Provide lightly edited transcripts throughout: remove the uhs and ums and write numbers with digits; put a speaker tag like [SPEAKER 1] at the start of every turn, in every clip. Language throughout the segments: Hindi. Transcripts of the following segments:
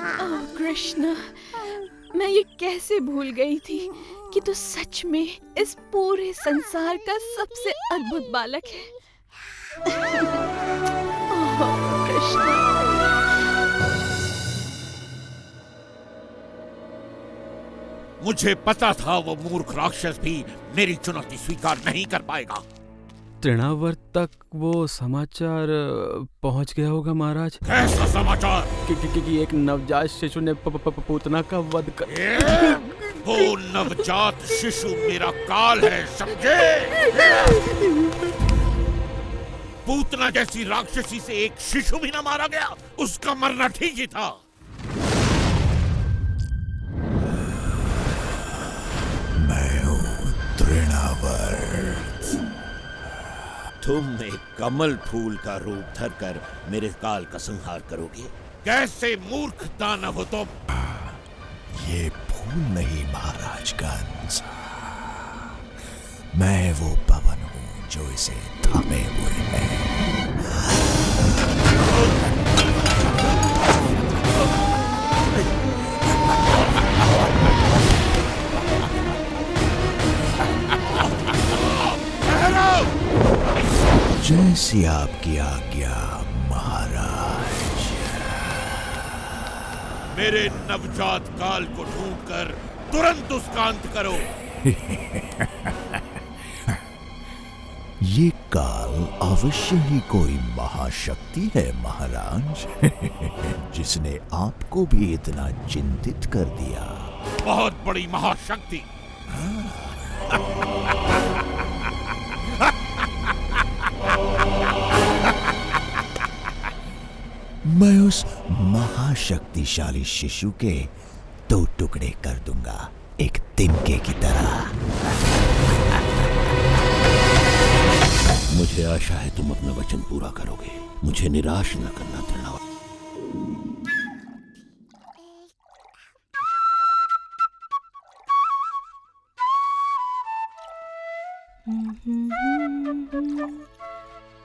[SPEAKER 1] ओह कृष्णा, मैं ये कैसे भूल गई थी कि तू सच में इस पूरे संसार का सबसे अद्भुत बालक है। ओह कृष्णा।
[SPEAKER 2] मुझे पता था वो मूर्ख राक्षस भी मेरी चुनौती स्वीकार नहीं कर पाएगा।
[SPEAKER 3] तृणावर्त तक वो समाचार पहुंच गया होगा महाराज।
[SPEAKER 2] कैसा समाचार?
[SPEAKER 3] कि एक नवजात शिशु ने पूतना का वध
[SPEAKER 2] कर... वो नवजात शिशु मेरा काल है, समझे? पूतना जैसी राक्षसी से एक शिशु भी ना मारा गया, उसका मरना ठीक ही था।
[SPEAKER 4] मैं हूँ तृणावर्त।
[SPEAKER 2] तुम एक कमल फूल का रूप धरकर मेरे काल का संहार करोगे? कैसे मूर्ख दानव हो तुम!
[SPEAKER 4] ये फूल नहीं महाराज कंस, मैं वो पवन हूँ जो इसे थामे हुए है। जैसी आपकी आज्ञा महाराज।
[SPEAKER 2] मेरे नवजात काल को ढूंढकर तुरंत उसका अंत करो।
[SPEAKER 4] ये काल अवश्य ही कोई महाशक्ति है महाराज, जिसने आपको भी इतना चिंतित कर दिया।
[SPEAKER 2] बहुत बड़ी महाशक्ति।
[SPEAKER 4] मैं उस महाशक्तिशाली शिशु के 2 टुकड़े कर दूंगा, एक तिनके की तरह।
[SPEAKER 2] मुझे आशा है तुम अपना वचन पूरा करोगे। मुझे निराश न करना तृणावर्त।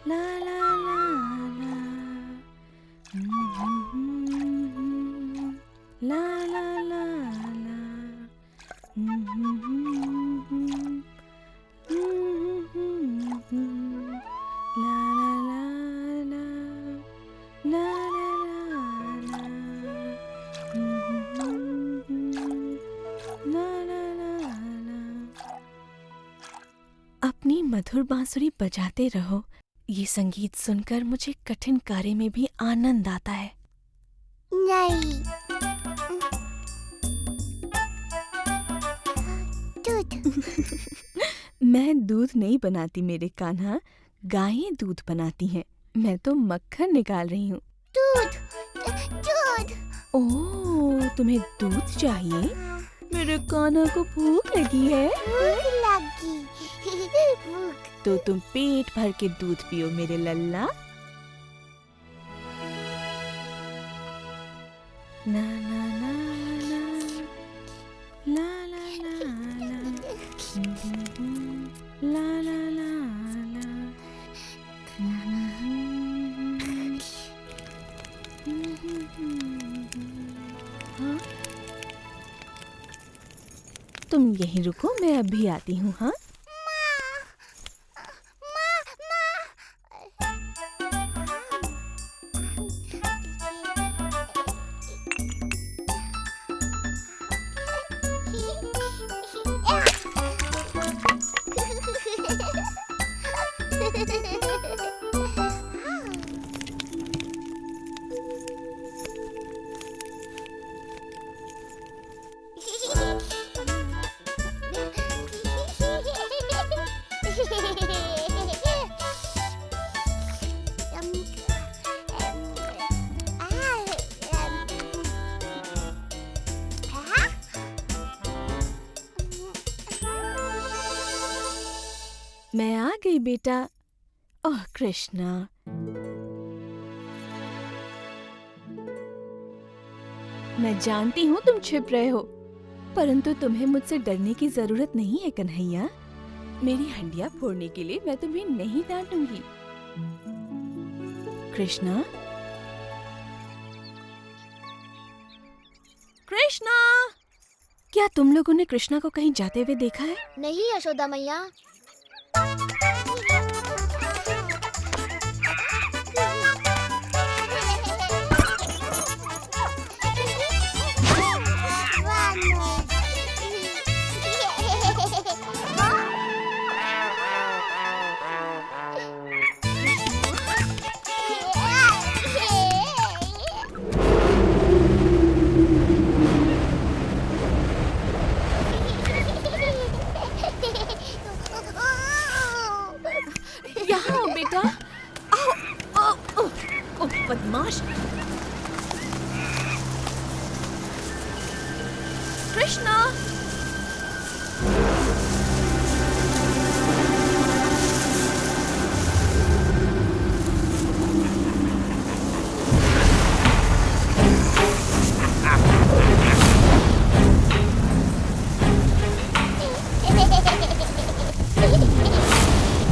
[SPEAKER 1] ला ला ला ला, ला ला ला ला, अपनी मधुर बांसुरी बजाते रहो। ये संगीत सुनकर मुझे कठिन कार्य में भी आनंद आता है।
[SPEAKER 5] नहीं, दूध।
[SPEAKER 1] मैं दूध नहीं बनाती मेरे कान्हा, गायें दूध बनाती हैं। मैं तो मक्खन निकाल रही हूँ।
[SPEAKER 5] दूध, दूध।
[SPEAKER 1] ओह, तुम्हें दूध चाहिए? मेरे कान्हा को भूख लगी है।
[SPEAKER 5] भूख लगी। भूख।
[SPEAKER 1] तो तुम पेट भर के दूध पियो मेरे लल्ला। ना ना ना ना, ला ला ला ला, ला ला ला ला। हाँ? तुम यहीं रुको, मैं अभी आती हूँ। हाँ, मैं आ गई बेटा। ओह कृष्णा, मैं जानती हूँ तुम छिप रहे हो, परंतु तुम्हें मुझसे डरने की जरूरत नहीं है कन्हैया। मेरी हंडिया फोड़ने के लिए मैं तुम्हें नहीं डांटूंगी। कृष्णा, कृष्णा, क्या तुम लोगों ने कृष्णा को कहीं जाते हुए देखा है?
[SPEAKER 5] नहीं यशोदा मैया।
[SPEAKER 1] यहाँ आओ बेटा। आओ, आओ, आओ, ओ, बदमाश। कृष्णा,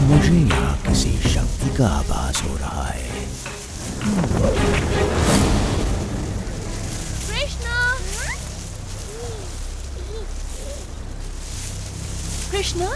[SPEAKER 4] मुझे यहाँ किसी शक्ति का आभास हो रहा है।
[SPEAKER 1] कृष्णा, कृष्णा,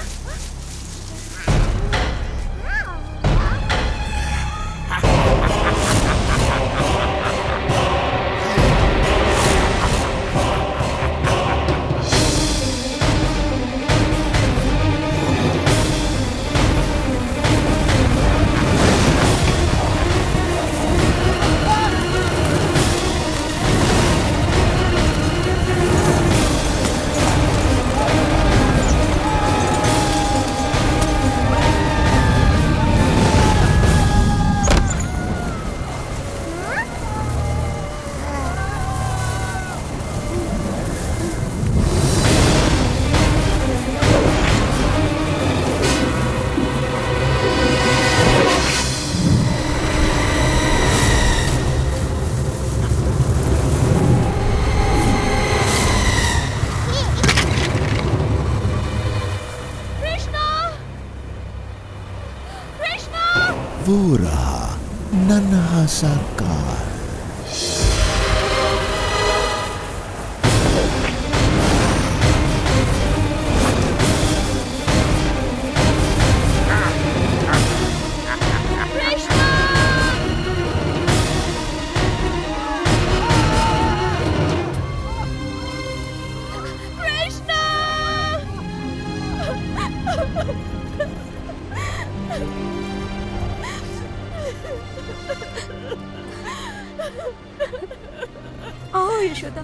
[SPEAKER 4] वो रहा नन्हा सा कार।
[SPEAKER 6] आओ यशोदा,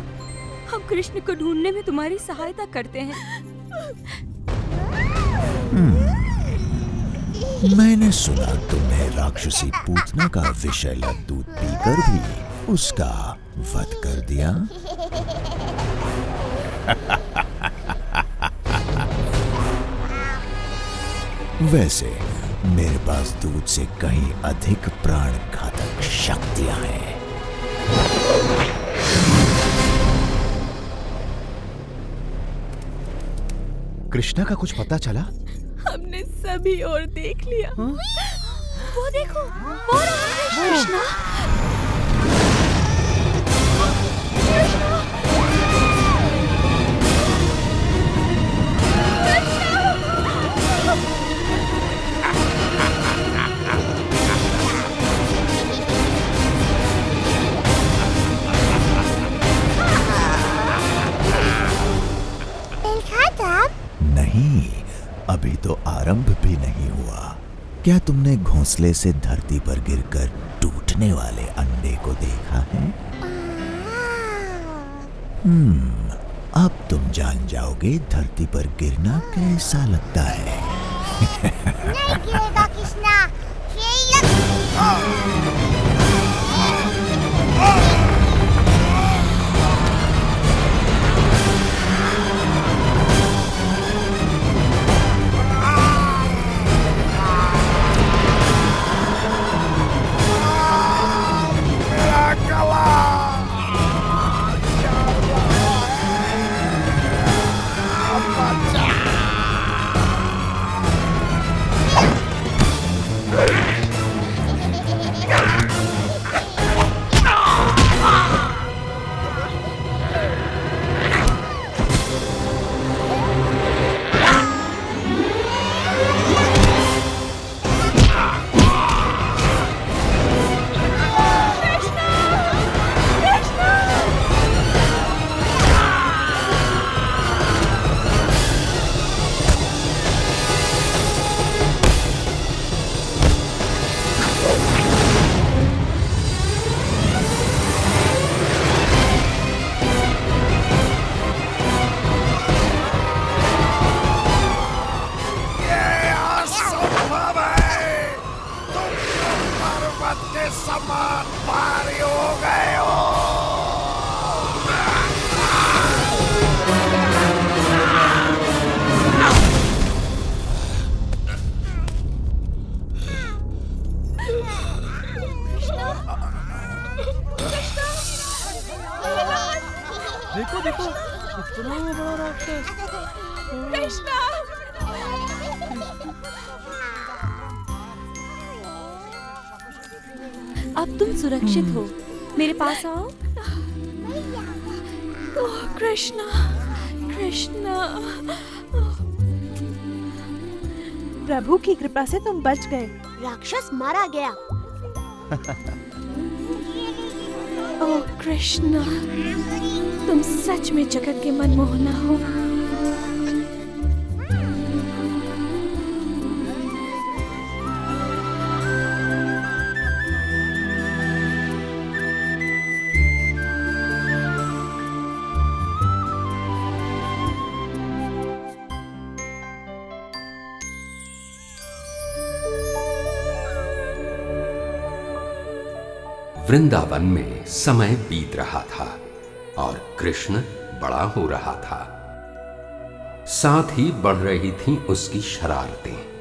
[SPEAKER 6] हम कृष्ण को ढूंढने में तुम्हारी सहायता करते हैं।
[SPEAKER 4] मैंने सुना तुमने राक्षसी पूतना का विषैला दूध पीकर भी उसका वध कर दिया। वैसे मेरे पास दूध से कहीं अधिक प्राण घातक शक्तियां हैं।
[SPEAKER 7] कृष्णा का कुछ पता चला?
[SPEAKER 1] हमने सभी और देख लिया। वो देखो, वो रहा है कृष्णा।
[SPEAKER 4] नहीं, अभी तो आरंभ भी नहीं हुआ। क्या तुमने घोंसले से धरती पर गिरकर टूटने वाले अंडे को देखा है? अब तुम जान जाओगे धरती पर गिरना कैसा लगता है।
[SPEAKER 5] नहीं गिरेगा कृष्णा।
[SPEAKER 3] देखो देखो, इतना बड़ा राक्षस।
[SPEAKER 1] कृष्णा!
[SPEAKER 6] अब तुम सुरक्षित हो, मेरे पास आओ।
[SPEAKER 1] ओह कृष्णा, कृष्णा।
[SPEAKER 8] प्रभु की कृपा से तुम बच गए।
[SPEAKER 5] राक्षस मारा गया।
[SPEAKER 1] ओह कृष्णा, तुम सच में जगत के मनमोहना हो।
[SPEAKER 9] वृंदावन में समय बीत रहा था और कृष्ण बड़ा हो रहा था। साथ ही बढ़ रही थीं उसकी शरारतें।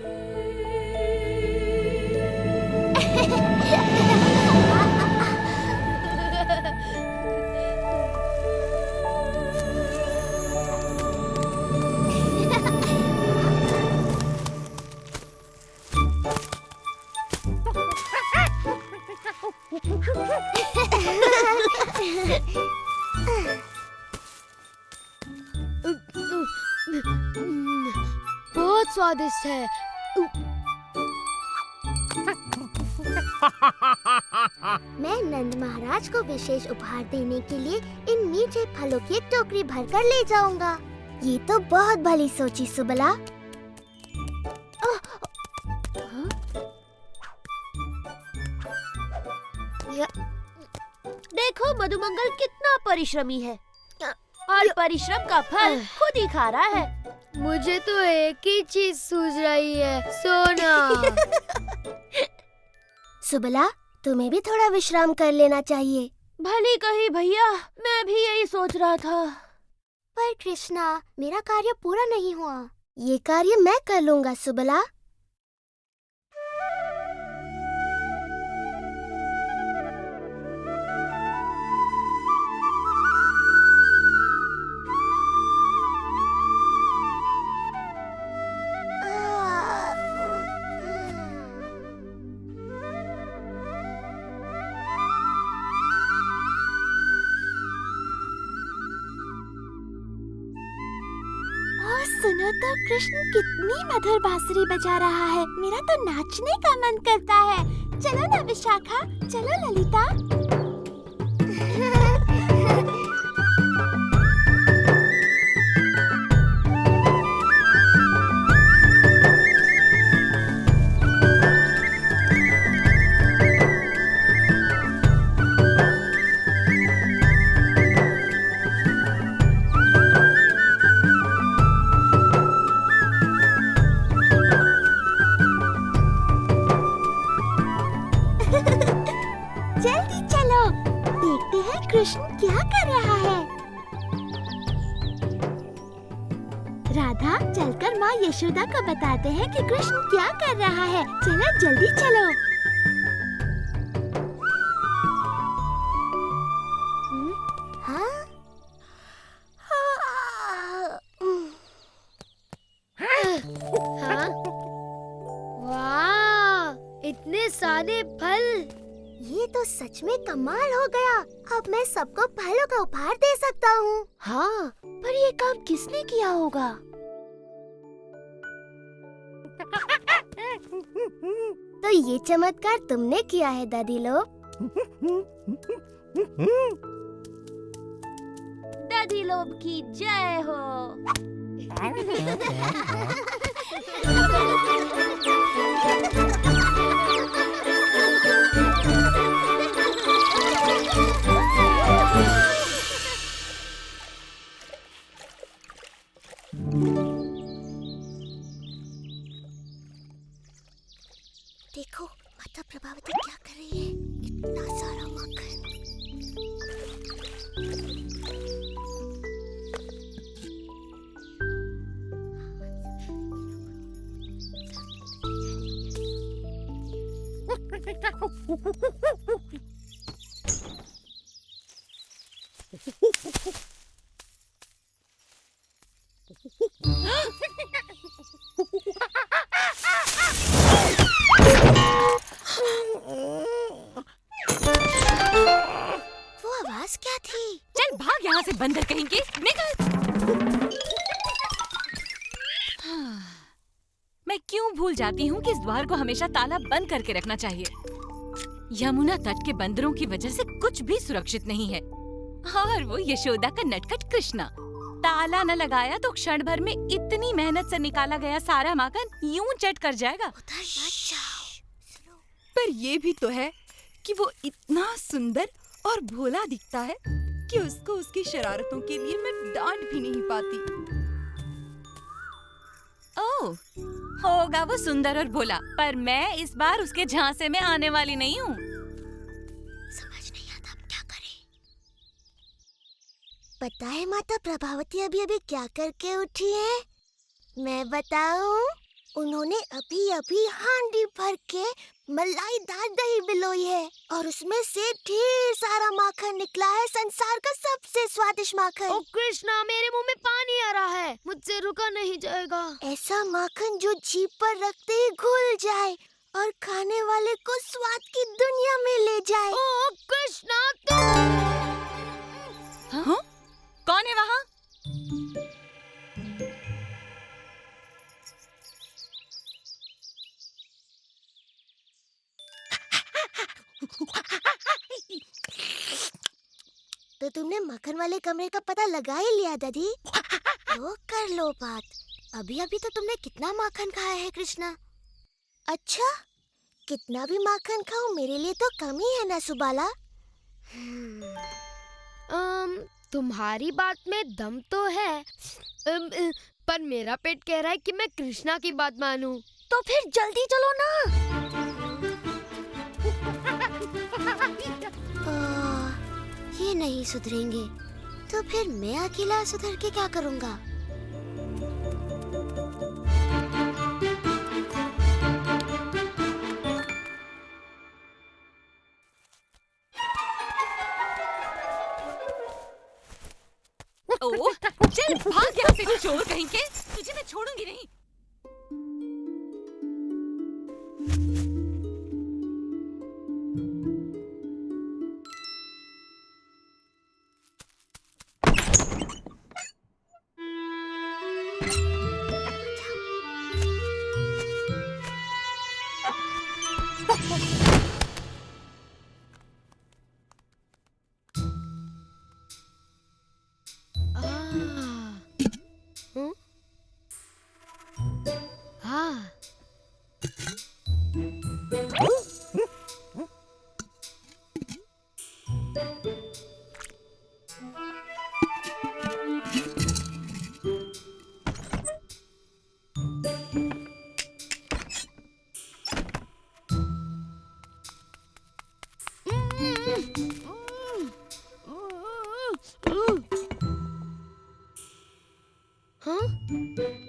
[SPEAKER 5] बहुत स्वादिष्ट है। मैं नंद महाराज को विशेष उपहार देने के लिए इन मीठे फलों की एक टोकरी भरकर ले जाऊंगा। ये तो बहुत भली सोची सुबला। देखो मधुमंगल कितना परिश्रमी है और परिश्रम का फल खुद ही खा रहा है। मुझे तो एक ही चीज सूझ रही है, सोना। सुबला, तुम्हें भी थोड़ा विश्राम कर लेना चाहिए। भली कही भैया, मैं भी यही सोच रहा था। पर कृष्णा, मेरा कार्य पूरा नहीं हुआ। ये कार्य मैं कर लूंगा सुबला। सुनो तो कृष्ण कितनी मधुर बांसुरी बजा रहा है। मेरा तो नाचने का मन करता है। चलो ना विशाखा, चलो ललिता। जल्दी चलो, देखते हैं कृष्ण क्या कर रहा है। राधा, चलकर माँ यशोदा को बताते हैं कि कृष्ण क्या कर रहा है। चलो जल्दी चलो। हाँ? हाँ? वाह, इतने सारे फल। ये तो सच में कमाल हो गया। अब मैं सबको फलों का उपहार दे सकता हूँ। हाँ, पर ये काम किसने किया होगा? तो ये चमत्कार तुमने किया है दादी लोग। दादी लोग की जय हो। देखो माता प्रभावती क्या कर रही है। इतना सारा मक्खन। वो आवाज क्या थी?
[SPEAKER 6] चल भाग यहाँ से बंदर कहेंगे, निकल। मैं क्यों भूल जाती हूँ कि इस द्वार को हमेशा ताला बंद करके रखना चाहिए। यमुना तट के बंदरों की वजह से कुछ भी सुरक्षित नहीं है। और वो यशोदा का नटखट कृष्णा, ताला न लगाया तो क्षण भर में इतनी मेहनत से निकाला गया सारा माखन यूं चट कर जाएगा।
[SPEAKER 1] पर ये भी तो है कि वो इतना सुंदर और भोला दिखता है कि उसको उसकी शरारतों के लिए मैं डांट भी नहीं पाती।
[SPEAKER 6] ओह, होगा वो सुंदर और भोला, पर मैं इस बार उसके झांसे में आने वाली नहीं हूँ।
[SPEAKER 5] समझ नहीं आता अब क्या करें। पता है माता प्रभावती अभी अभी क्या करके उठी है? मैं बताऊं? उन्होंने अभी अभी हांडी भर के मलाईदार दही बिलोई है और उसमें से ढेर सारा माखन निकला है, संसार का सबसे स्वादिष्ट माखन।
[SPEAKER 10] ओ कृष्णा, मेरे मुंह में पानी आ रहा है, मुझसे रुका नहीं जाएगा।
[SPEAKER 5] ऐसा माखन जो जीभ पर रखते ही घुल जाए और खाने वाले को स्वाद की दुनिया में ले जाए।
[SPEAKER 10] ओ कृष्णा, तुम
[SPEAKER 6] हाँ? कौन है वहाँ?
[SPEAKER 5] तो तुमने मक्खन वाले कमरे का पता लगा ही लिया दादी? तो कर लो बात। अभी अभी तो तुमने कितना माखन खाया है कृष्णा? अच्छा, कितना भी माखन खाओ मेरे लिए तो कम ही है ना सुबाला?
[SPEAKER 10] तुम्हारी बात में दम तो है, पर मेरा पेट कह रहा है कि मैं कृष्णा की बात मानूं।
[SPEAKER 5] तो फिर जल्दी चलो ना। ये नहीं सुधरेंगे तो फिर मैं अकेला सुधर के क्या करूँगा?
[SPEAKER 6] ओह, चल भाग यहाँ से चोर कहीं के, तुझे मैं छोड़ूंगी नहीं।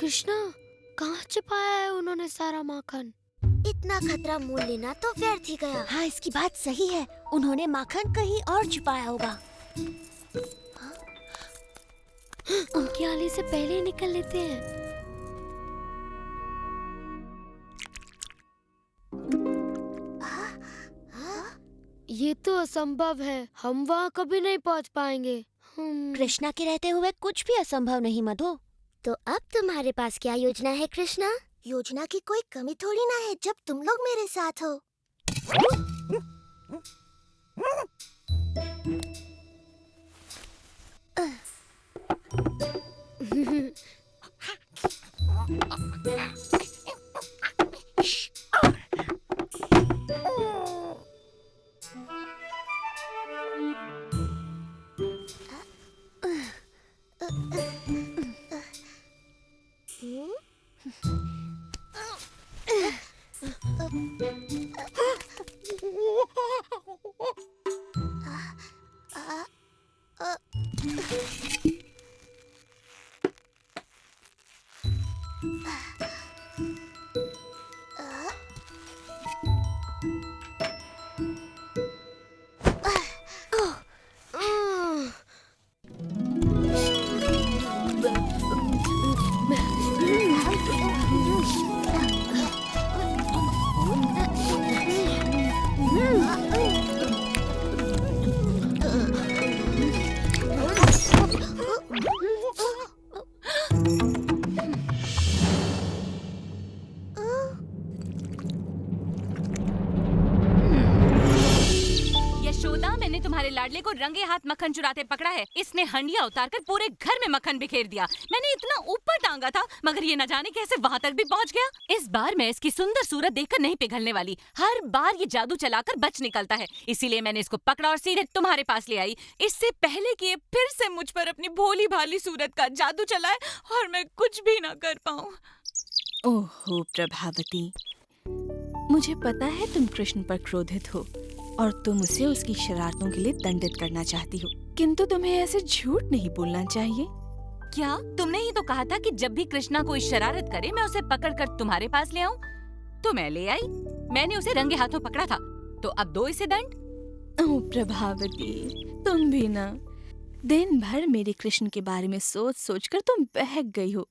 [SPEAKER 10] कृष्णा, कहाँ छिपाया है उन्होंने सारा माखन?
[SPEAKER 5] इतना खतरा मोल लेना तो व्यर्थ ही गया।
[SPEAKER 11] हाँ, इसकी बात सही है, उन्होंने माखन कहीं और छुपाया होगा।
[SPEAKER 10] उनके आने से पहले ही निकल लेते हैं। ये तो असंभव है, हम वहाँ कभी नहीं पहुँच पाएंगे।
[SPEAKER 11] कृष्णा के रहते हुए कुछ भी असंभव नहीं मधु।
[SPEAKER 5] तो अब तुम्हारे पास क्या योजना है कृष्णा? योजना की कोई कमी थोड़ी ना है जब तुम लोग मेरे साथ हो।
[SPEAKER 6] यशोदा, मैंने तुम्हारे लाडले को रंगे हाथ मक्खन चुराते पकड़ा है। इसने हंडिया उतारकर पूरे घर में मक्खन बिखेर दिया। मैंने इतना ऊपर टांगा था, मगर ये न जाने कैसे वहाँ तक भी पहुँच गया। इस बार मैं इसकी सुंदर सूरत देखकर नहीं पिघलने वाली। हर बार ये जादू चलाकर बच निकलता है, इसीलिए मैंने इसको पकड़ा और सीधे तुम्हारे पास ले आई, इससे पहले कि ये फिर से मुझ पर अपनी भोली भाली सूरत का जादू चलाए और मैं कुछ भी न कर पाऊँ।
[SPEAKER 1] ओहो प्रभावती, मुझे पता है तुम कृष्ण पर क्रोधित हो और तुम उसे उसकी शरारतों के लिए दंडित करना चाहती हो, किंतु तुम्हें ऐसे झूठ नहीं बोलना चाहिए।
[SPEAKER 6] क्या तुमने ही तो कहा था कि जब भी कृष्णा कोई शरारत करे मैं उसे पकड़कर तुम्हारे पास ले आऊं? तो मैं ले आई। मैंने उसे रंगे हाथों पकड़ा था, तो अब दो इसे दंड।
[SPEAKER 1] ओह प्रभावती, तुम भी ना, दिन भर मेरे कृष्ण के बारे में सोच सोच कर तुम बहक गई हो।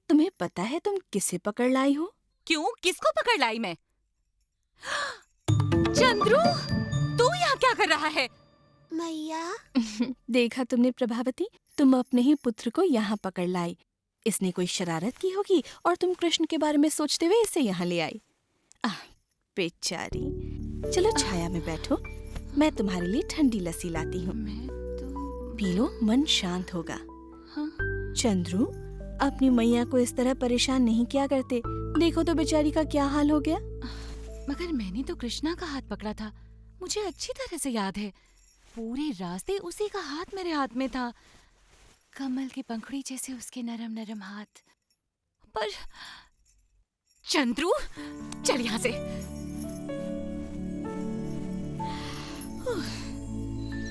[SPEAKER 1] तुम्हें पता है तुम किसे पकड़ लाई हो?
[SPEAKER 6] क्यों, किसको पकड़ लाई मैं? चंद्रू, तू यहाँ क्या कर रहा है?
[SPEAKER 5] मैया।
[SPEAKER 1] देखा तुमने प्रभावती, तुम अपने ही पुत्र को यहाँ पकड़ लाई। इसने कोई शरारत की होगी और तुम कृष्ण के बारे में सोचते हुए इसे यहाँ ले आई। बेचारी। चलो छाया में बैठो, मैं तुम्हारे लिए ठंडी लस्सी लाती हूँ। पी लो, मन शांत होगा। चंद्रू, अपनी मैया को इस तरह परेशान नहीं किया करते। देखो तो बेचारी का क्या हाल हो गया।
[SPEAKER 6] मगर मैंने तो कृष्णा का हाथ पकड़ा था, मुझे अच्छी तरह से याद है। पूरे रास्ते उसी का हाथ मेरे हाथ में था, कमल की पंखुड़ी जैसे उसके नरम नरम हाथ। पर चंद्रू, चल यहाँ से।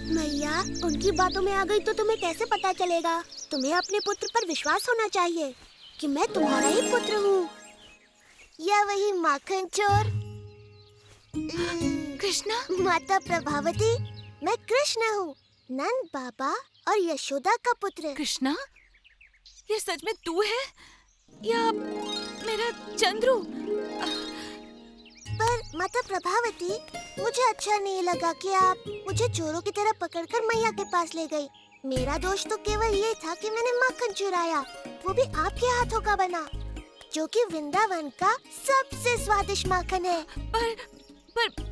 [SPEAKER 5] मैया, उनकी बातों में आ गई तो तुम्हें कैसे पता चलेगा? तुम्हें अपने पुत्र पर विश्वास होना चाहिए कि मैं तुम्हारा ही पुत्र हूँ। या वही माखन चोर
[SPEAKER 6] कृष्णा?
[SPEAKER 5] माता प्रभावती, मैं कृष्ण हूँ, नंद बाबा और यशोदा का पुत्र।
[SPEAKER 6] कृष्णा, ये सच में तू है या मेरा चंद्रू?
[SPEAKER 5] पर माता प्रभावती, मुझे अच्छा नहीं लगा कि आप मुझे चोरों की तरह पकड़कर मैया के पास ले गई। मेरा दोष तो केवल ये था कि मैंने माखन चुराया, वो भी आपके हाथों का बना, जो कि वृंदावन का सबसे स्वादिष्ट माखन है।
[SPEAKER 6] पर